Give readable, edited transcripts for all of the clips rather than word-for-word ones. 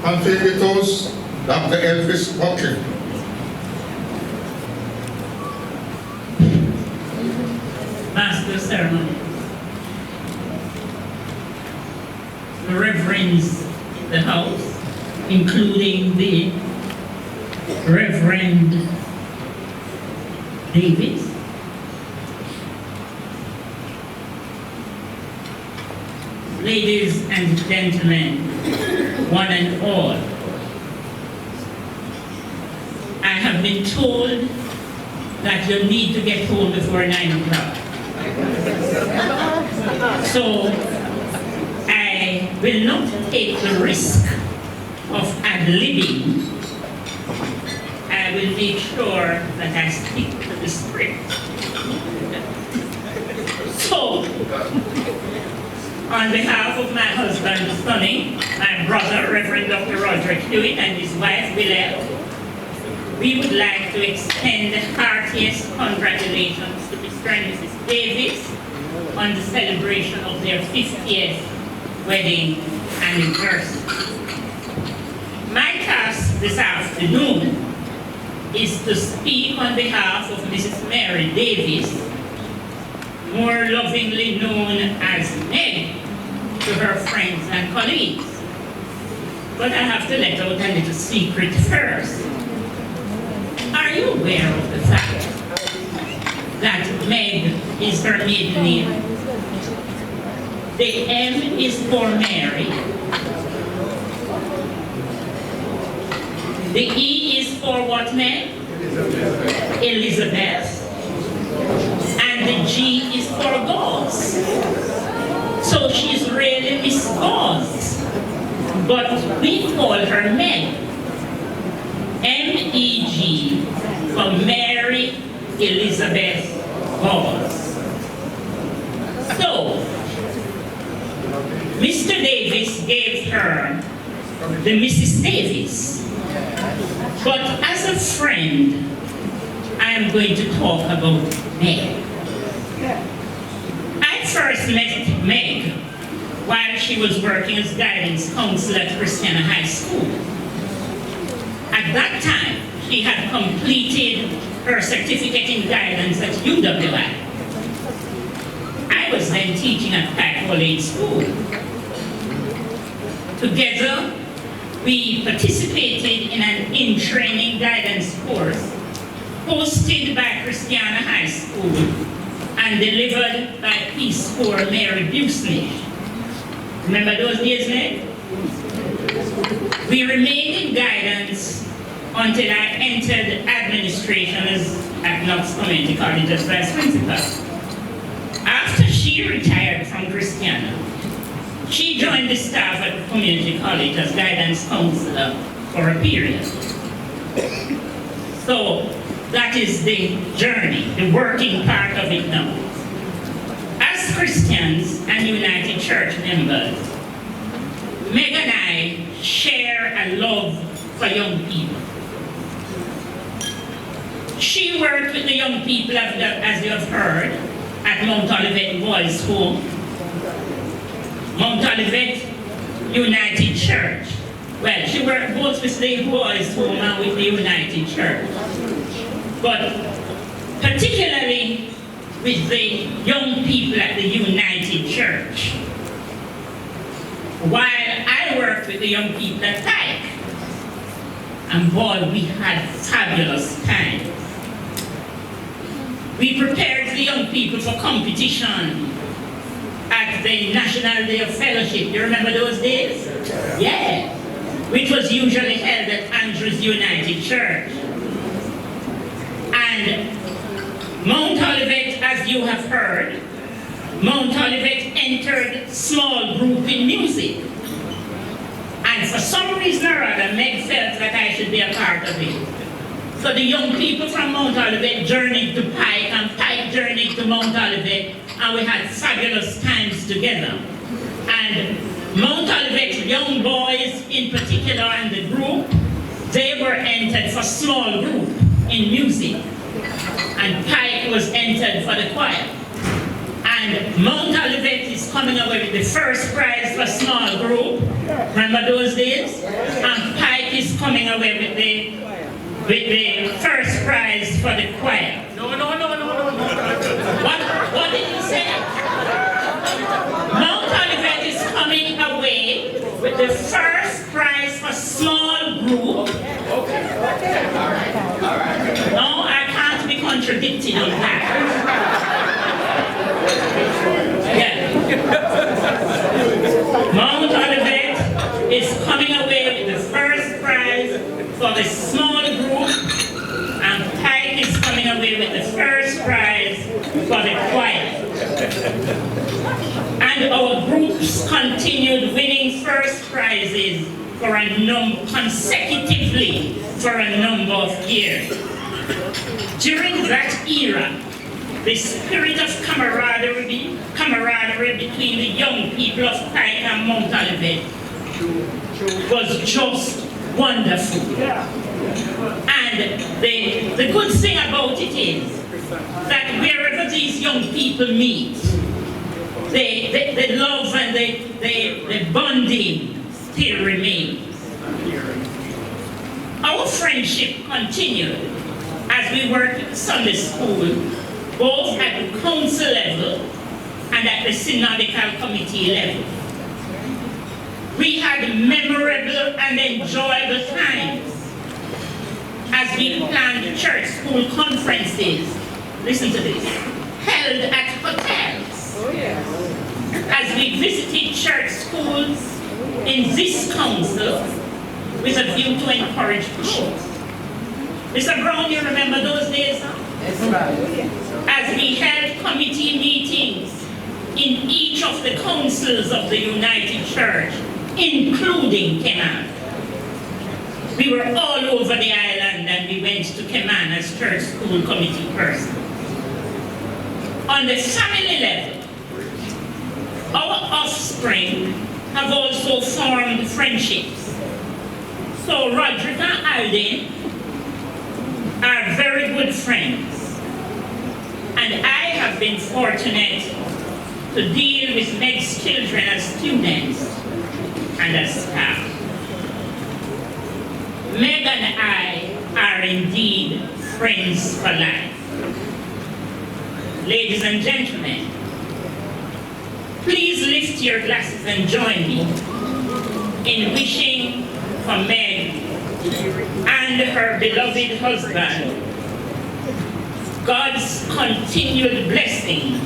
Continue toast, Dr. Elvris Buckley. Master ceremony. The reverends in the house, including the Reverend Davis, ladies and gentlemen, one and all. I have been told that you need to get home before 9 o'clock. So I will not take the risk of ad-libbing. I will make sure that I stick to the script. So, on behalf of my husband, Sonny, my brother, Reverend Dr. Roderick Hewitt, and his wife, Willette, we would like to extend the heartiest congratulations to Mr. and Mrs. Davis on the celebration of their 50th wedding anniversary. My task this afternoon is to speak on behalf of Mrs. Mary Davis, more lovingly known as Meg to her friends and colleagues. But I have to let out a little secret first. Are you aware of the fact that Meg is her maiden name? The M is for Mary. The E is for what, Meg? Elizabeth. And the G is for Gauze. So she's really Miss Gauze. But we call her Meg. M-E-G for Mary Elizabeth Gauze. So, Mr. Davis gave her the Mrs. Davis. But as a friend, I am going to talk about Meg. I first met Meg while she was working as guidance counselor at Christiana High School. At that time, she had completed her certificate in guidance at UWI. I was then teaching at Carlyle School. Together, we participated in an in-training guidance course hosted by Christiana High School and delivered by Peace Corps Mary Busnich. Remember those days, Meg? We remained in guidance until I entered administration at Knox Community College as vice principal. After she retired from Christiana, she joined the staff at the community college as guidance counselor for a period. So that is the journey, the working part of it now. As Christians and United Church members, Meg and I share a love for young people. She worked with the young people, as you have heard, at Mount Olivet Boys Home, Mount Olivet United Church. Well, she worked both with the Boys Home and with the United Church. But particularly with the young people at the United Church. While I worked with the young people at Pike, and boy, we had fabulous times. We prepared the young people for competition at the National Day of Fellowship. You remember those days? Yeah. Which was usually held at Andrews United Church. And Mount Olivet, as you have heard, Mount Olivet entered small group in music. And for some reason or other, Meg felt that I should be a part of it. So the young people from Mount Olivet journeyed to Pike, and Pike journeyed to Mount Olivet, and we had fabulous times together. And Mount Olivet young boys in particular and the group, they were entered for small group in music. And Pike was entered for the choir. And Mount Olivet is coming away with the first prize for small group. Remember those days? And Pike is coming away with the first prize for the choir. No. What did you say? Mount Olivet is coming away with the first prize for small group. No, I can't be contradicted on that. Mount Olivet is coming away with the first prize for the small group, and Pike is coming away with the first prize for the choir. And our groups continued winning first prizes for consecutively for a number of years. During that era, the spirit of camaraderie between the young people of Pike and Mount Olivet was just wonderful. And the good thing about it is that wherever these young people meet, the love and the bonding still remains. Our friendship continued as we worked at Sunday school, both at the council level and at the synodical committee level. We had memorable and enjoyable times as we planned church school conferences, listen to this, held at hotels. Oh, yes. As we visited church schools in this council with a view to encourage push-ups. Mr. Brown, you remember those days? Yes, right. As we held committee meetings in each of the councils of the United Church, including Keman. We were all over the island and we went to Keman as church school committee person. On the family level, our offspring have also formed friendships. So Roderick and Alden are very good friends. And I have been fortunate to deal with Meg's children as students and as staff. Meg and I are indeed friends for life. Ladies and gentlemen, please lift your glasses and join me in wishing for Meg and her beloved husband God's continued blessings,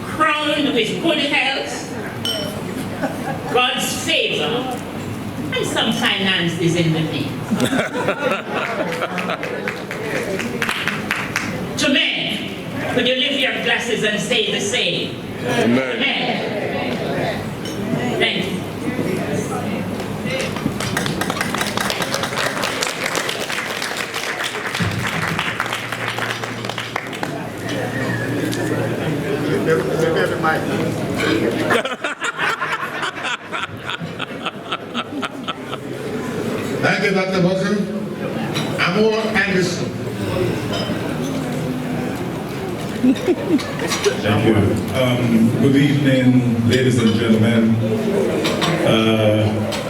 crowned with good health, God's favor, and some finances in the mix. To Meg, could you lift your glasses and say the same? Amen. Amen. Thank you. Thank you, Dr. Bosom. Amore Anderson. Thank you. Good evening, ladies and gentlemen.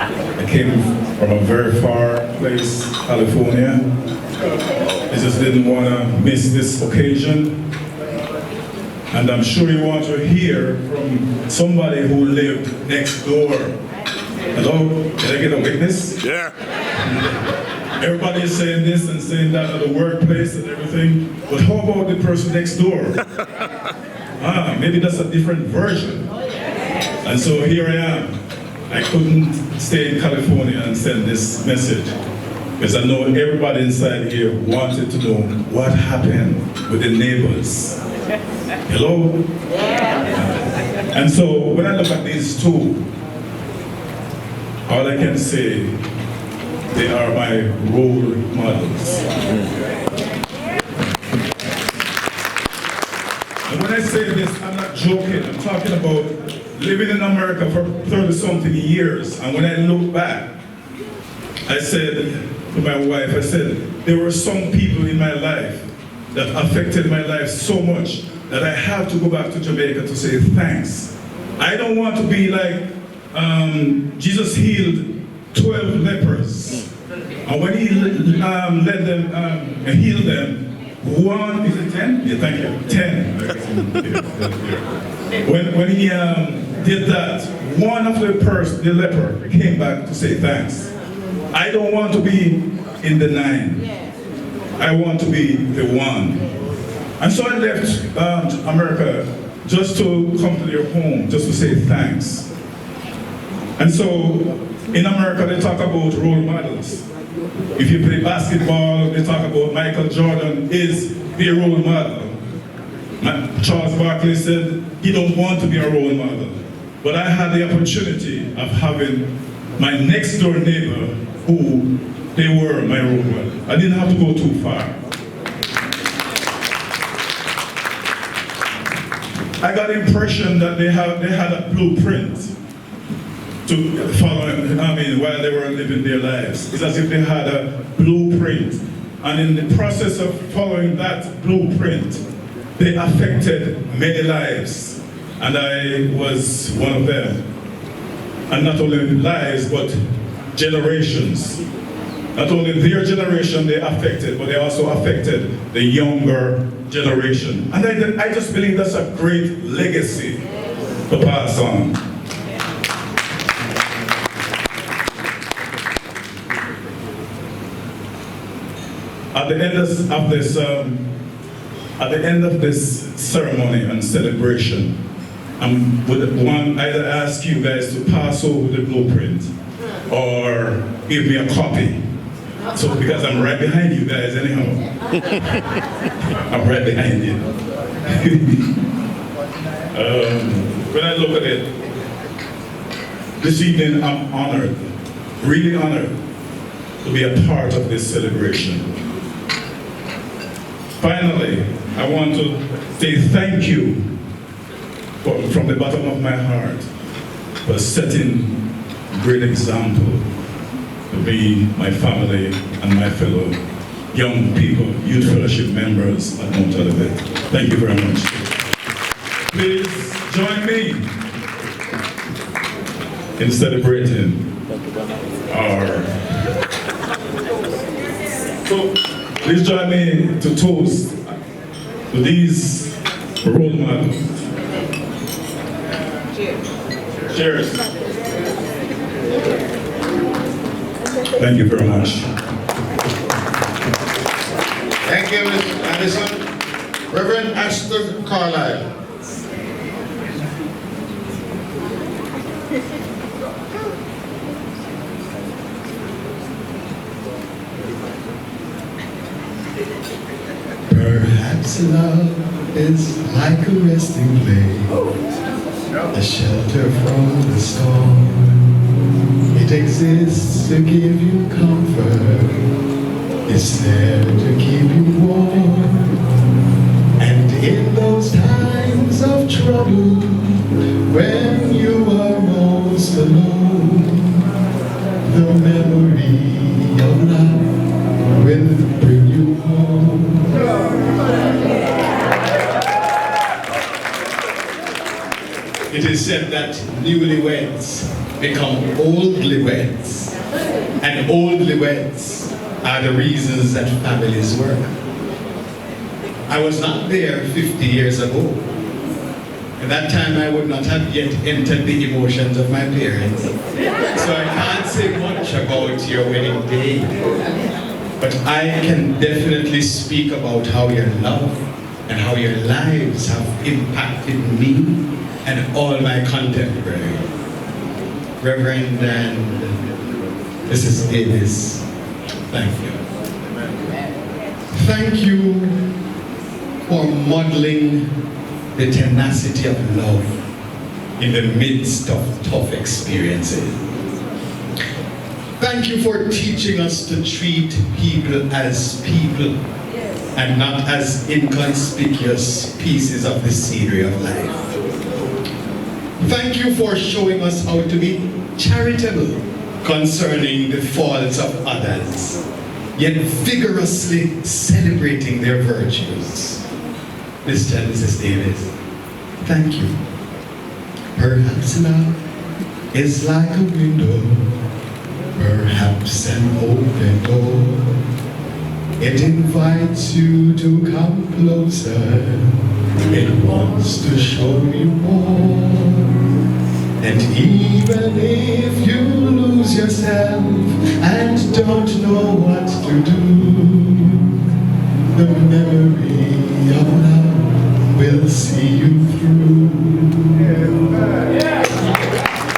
I came from a very far place, California. I just didn't want to miss this occasion. And I'm sure you want to hear from somebody who lived next door. Hello? Can I get a witness? Yeah. Everybody is saying this and saying that at the workplace and everything, but how about the person next door? Maybe that's a different version. And so here I am. I couldn't stay in California and send this message because I know everybody inside here wanted to know what happened with the neighbors. Hello? And so when I look at these two, all I can say, they are my role models. And when I say this, I'm not joking. I'm talking about living in America for 30-something years. And when I look back, I said to my wife, I said, there were some people in my life that affected my life so much that I have to go back to Jamaica to say thanks. I don't want to be like Jesus healed 12 lepers. And when he led them, healed them, one, is it 10? Yeah, thank you, 10. When he did that, one of the leper came back to say thanks. I don't want to be in the 9. I want to be the 1. And so I left America just to come to their home, just to say thanks. And so in America they talk about role models. If you play basketball, they talk about Michael Jordan is the role model. Charles Barkley said he don't want to be a role model. But I had the opportunity of having my next door neighbor who they were my role model. I didn't have to go too far. I got the impression that they had a blueprint to follow, while they were living their lives. It's as if they had a blueprint. And in the process of following that blueprint, they affected many lives. And I was one of them. And not only lives, but generations. Not only their generation they affected, but they also affected the younger generation. And I just believe that's a great legacy to pass on. At the end of this ceremony and celebration, I would either ask you guys to pass over the blueprint or give me a copy. So because I'm right behind you guys anyhow. I'm right behind you. When I look at it, this evening I'm honored, really honored to be a part of this celebration. Finally, I want to say thank you from the bottom of my heart for setting a great example to me, my family, and my fellow young people, youth fellowship members at Mount Olivet. Thank you very much. Please join me in celebrating please join me to toast to these role models. Cheers. Thank you very much. Thank you, Mr. Anderson. Reverend Astor Carlyle. Perhaps love is like a resting place, a shelter from the storm. It exists to give you comfort, it's there to keep you warm. And in those times of trouble, when you are most alone, the memory of love will bring you home. It is said that newlyweds become oldlyweds, and oldlyweds are the reasons that families work. I was not there 50 years ago. At that time I would not have yet entered the emotions of my parents. So I can't say much about your wedding day. But I can definitely speak about how your love and how your lives have impacted me and all my contemporaries. Reverend and Mrs. Davis, thank you. Thank you for modeling the tenacity of love in the midst of tough experiences. Thank you for teaching us to treat people as people and not as inconspicuous pieces of the scenery of life. Thank you for showing us how to be charitable concerning the faults of others, yet vigorously celebrating their virtues. Mr. and Mrs. Davis. Thank you. Perhaps love is like a window, perhaps an open door. It invites you to come closer. It wants to show you more. And even if you lose yourself and don't know what to do, the memory of love will see you through.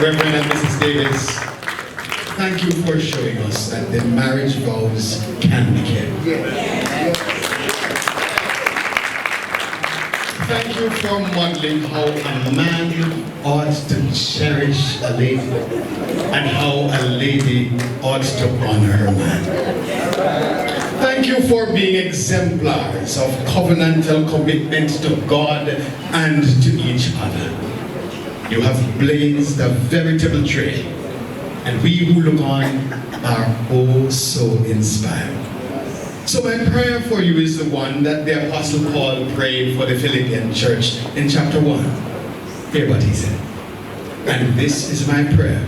Reverend and Mrs. Davis, thank you for showing us that the marriage vows can be kept. Thank you for modeling how a man ought to cherish a lady and how a lady ought to honor her man. Thank you for being exemplars of covenantal commitment to God and to each other. You have blazed a veritable trail, and we who look on are oh so inspired. So my prayer for you is the one that the Apostle Paul prayed for the Philippian church in chapter 1. Hear what he said. And this is my prayer,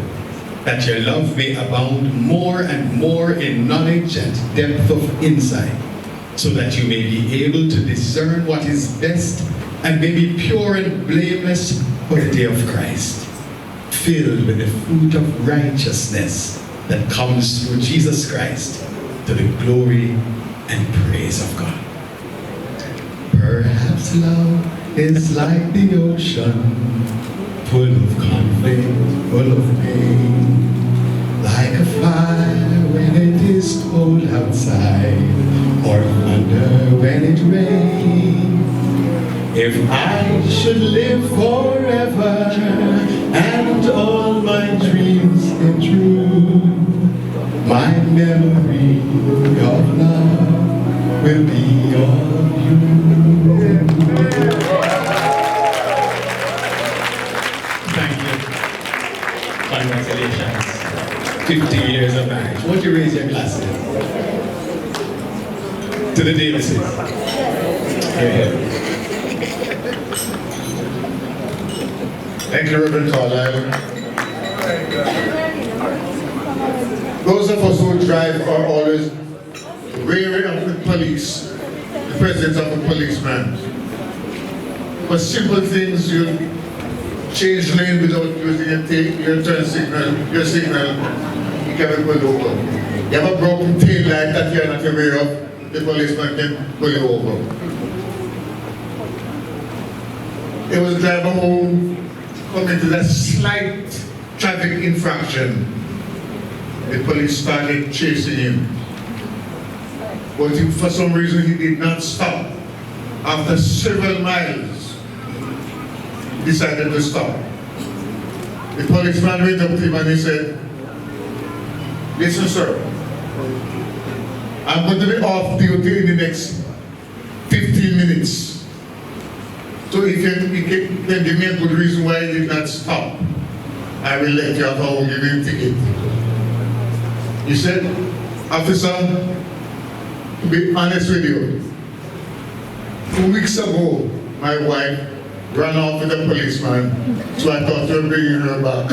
that your love may abound more and more in knowledge and depth of insight, so that you may be able to discern what is best and may be pure and blameless for the day of Christ, filled with the fruit of righteousness that comes through Jesus Christ to the glory and praise of God. Perhaps love is like the ocean, full of conflict, full of pain, like a fire when it is cold outside, or thunder when it rains. If I should live forever and all my dreams come true, my memory of love will be all of you. Thank you. Congratulations. 50 years of marriage. Won't you raise your glasses? To the Davises. Yeah. Thank you, Reverend Carlyle. Those of us who drive are always wary of the police, the presence of a policeman. For simple things, you change lane without using your turn signal, your signal, you can be pulled over. You have a broken tail light that you're not aware of, the policeman can pull you over. It was driver home committed a slight traffic infraction. The police started chasing him. But for some reason he did not stop. After several miles, he decided to stop. The policeman went up to him and he said, "Listen, sir, I'm going to be off duty in the next 15 minutes. So if you can give me a good reason why you did not stop, I will let you out, I will give you a ticket." He said, "Officer, to be honest with you, 2 weeks ago, my wife ran off with a policeman, so I thought you were bringing her back."